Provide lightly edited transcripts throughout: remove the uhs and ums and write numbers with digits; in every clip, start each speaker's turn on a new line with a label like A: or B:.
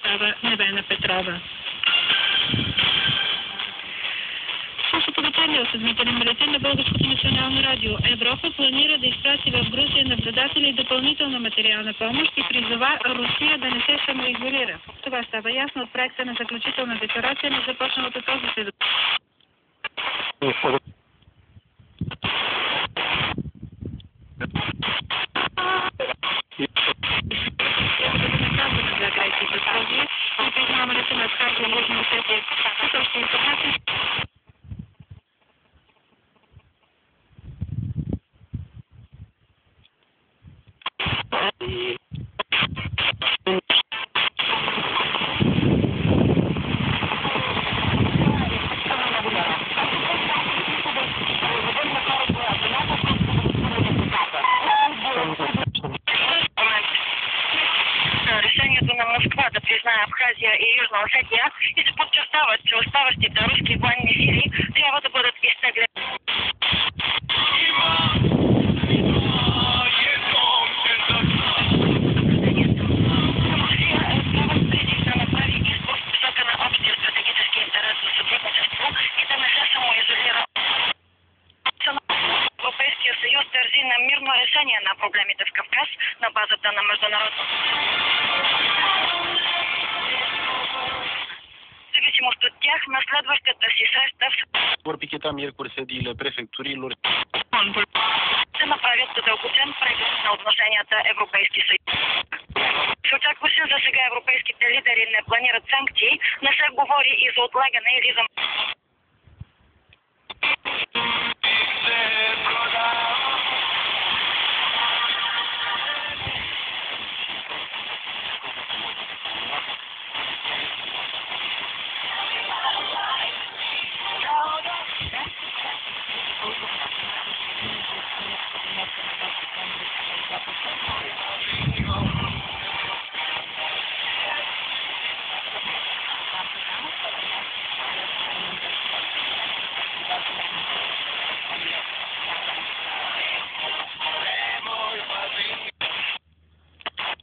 A: съобщава Невена Петрова. Същото вечерне осъдмителен бюлетин на Българското национално радио. Европа планира да изпрати в Грузия наблюдатели допълнителна материална помощ и призова Русия да не се самоизолира. Това става ясно от проекта на заключителна декларация на започналата този седмица. И признаването на Абхазия и Южна Осетия. С още информация.
B: Решението на Москва да признае Абхазия и Южна Осетия и се подчертава, че оставащите руски военни сили трябва да бъдат изтеглени. Русия е правен преди да направи избор в посока на общия стратегически интерес за сътрудничество и да не се самоизолира. Европейския съюз държи на мирно решение на проблемите в Кавказ на базата на международно. В зависимост от тях, на следващата си среща
C: vor picheta miercuri sediile prefecturilor.
B: Се направят задълбочен преглед на отношенията Европейски съюз. Се очакваше за сега европейските лидери не планират санкции, не се говори и за отлагане или за...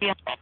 A: Yeah.